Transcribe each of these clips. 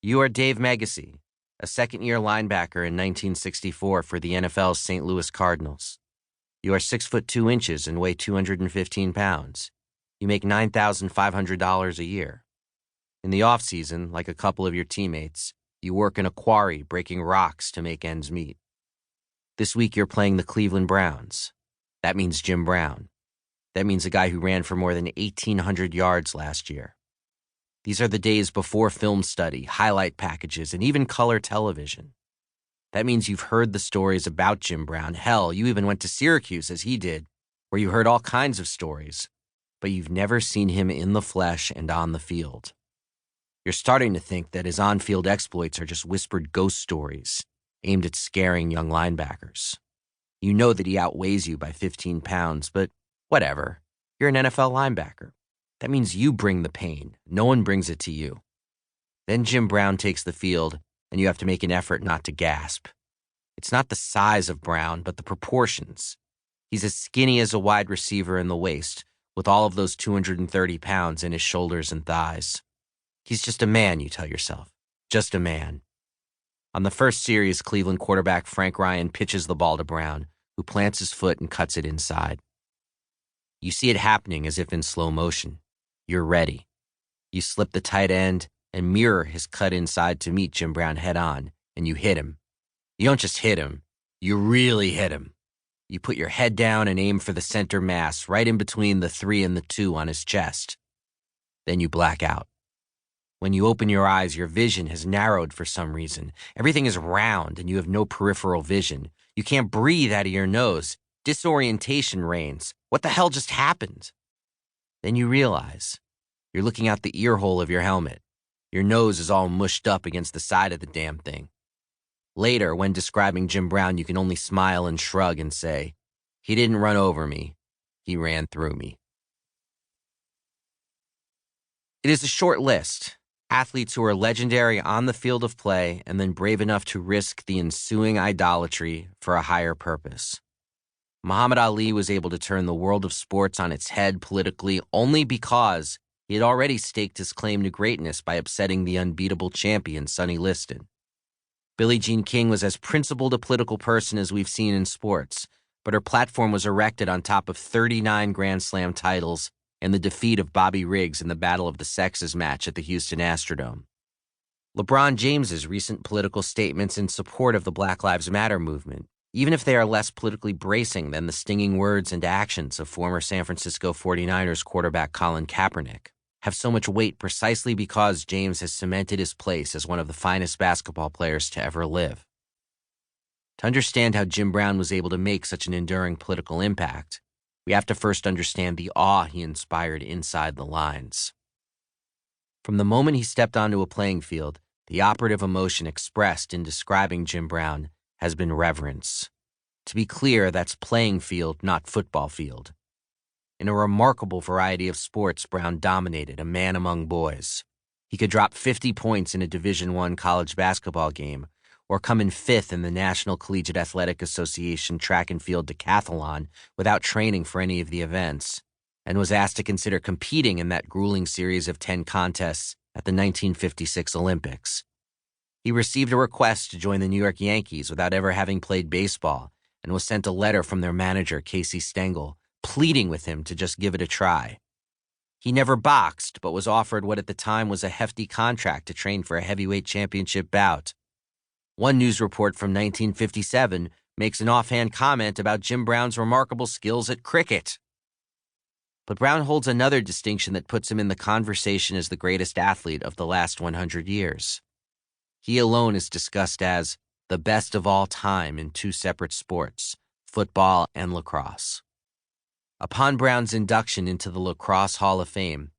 You are Dave Zirin, a second-year linebacker in 1964 for the NFL's St. Louis Cardinals. You are 6 foot 2 inches and weigh 215 pounds. You make $9,500 a year. In the off-season, like a couple of your teammates, you work in a quarry breaking rocks to make ends meet. This week you're playing the Cleveland Browns. That means Jim Brown. That means a guy who ran for more than 1,800 yards last year. These are the days before film study, highlight packages, and even color television. That means you've heard the stories about Jim Brown. Hell, you even went to Syracuse, as he did, where you heard all kinds of stories, but you've never seen him in the flesh and on the field. You're starting to think that his on-field exploits are just whispered ghost stories aimed at scaring young linebackers. You know that he outweighs you by 15 pounds, but whatever. You're an NFL linebacker. That means you bring the pain. No one brings it to you. Then Jim Brown takes the field, and you have to make an effort not to gasp. It's not the size of Brown, but the proportions. He's as skinny as a wide receiver in the waist, with all of those 230 pounds in his shoulders and thighs. He's just a man, you tell yourself. Just a man. On the first series, Cleveland quarterback Frank Ryan pitches the ball to Brown, who plants his foot and cuts it inside. You see it happening as if in slow motion. You're ready. You slip the tight end and mirror his cut inside to meet Jim Brown head on, and you hit him. You don't just hit him, you really hit him. You put your head down and aim for the center mass, right in between the 3 and the 2 on his chest. Then you black out. When you open your eyes, your vision has narrowed for some reason. Everything is round and you have no peripheral vision. You can't breathe out of your nose. Disorientation reigns. What the hell just happened? Then you realize you're looking out the ear hole of your helmet. Your nose is all mushed up against the side of the damn thing. Later, when describing Jim Brown, you can only smile and shrug and say, "He didn't run over me. He ran through me." It is a short list. Athletes who are legendary on the field of play and then brave enough to risk the ensuing idolatry for a higher purpose. Muhammad Ali was able to turn the world of sports on its head politically only because he had already staked his claim to greatness by upsetting the unbeatable champion Sonny Liston. Billie Jean King was as principled a political person as we've seen in sports, but her platform was erected on top of 39 Grand Slam titles and the defeat of Bobby Riggs in the Battle of the Sexes match at the Houston Astrodome. LeBron James's recent political statements in support of the Black Lives Matter movement, even if they are less politically bracing than the stinging words and actions of former San Francisco 49ers quarterback Colin Kaepernick, have so much weight precisely because James has cemented his place as one of the finest basketball players to ever live. To understand how Jim Brown was able to make such an enduring political impact, we have to first understand the awe he inspired inside the lines. From the moment he stepped onto a playing field, the operative emotion expressed in describing Jim Brown has been reverence. To be clear, that's playing field, not football field. In a remarkable variety of sports, Brown dominated, a man among boys. He could drop 50 points in a Division I college basketball game, or come in 5th in the National Collegiate Athletic Association track and field decathlon without training for any of the events, and was asked to consider competing in that grueling series of 10 contests at the 1956 Olympics. He received a request to join the New York Yankees without ever having played baseball, and was sent a letter from their manager, Casey Stengel, pleading with him to just give it a try. He never boxed, but was offered what at the time was a hefty contract to train for a heavyweight championship bout. One news report from 1957 makes an offhand comment about Jim Brown's remarkable skills at cricket. But Brown holds another distinction that puts him in the conversation as the greatest athlete of the last 100 years. He alone is discussed as the best of all time in 2 separate sports, football and lacrosse. Upon Brown's induction into the Lacrosse Hall of Fame,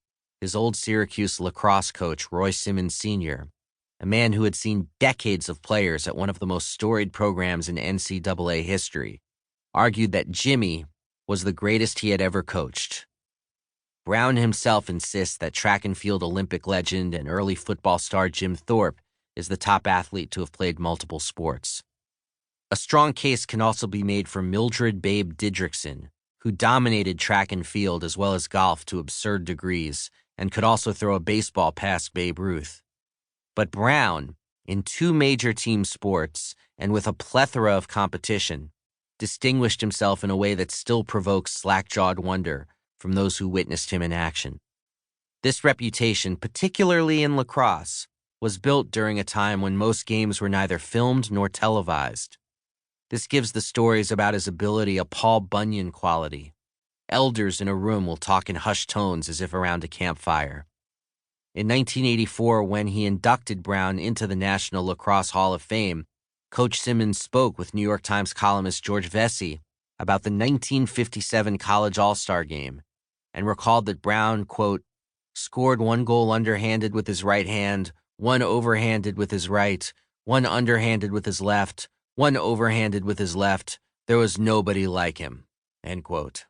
his old Syracuse lacrosse coach, Roy Simmons Sr., a man who had seen decades of players at one of the most storied programs in NCAA history, argued that Jimmy was the greatest he had ever coached. Brown himself insists that track and field Olympic legend and early football star Jim Thorpe is the top athlete to have played multiple sports. A strong case can also be made for Mildred Babe Didrikson, who dominated track and field as well as golf to absurd degrees and could also throw a baseball past Babe Ruth. But Brown, in two major team sports and with a plethora of competition, distinguished himself in a way that still provokes slack-jawed wonder from those who witnessed him in action. This reputation, particularly in lacrosse, was built during a time when most games were neither filmed nor televised. This gives the stories about his ability a Paul Bunyan quality. Elders in a room will talk in hushed tones as if around a campfire. In 1984, when he inducted Brown into the National Lacrosse Hall of Fame, Coach Simmons spoke with New York Times columnist George Vesey about the 1957 College All-Star Game and recalled that Brown, quote, scored one goal underhanded with his right hand, one overhanded with his right, one underhanded with his left, one overhanded with his left. There was nobody like him, end quote.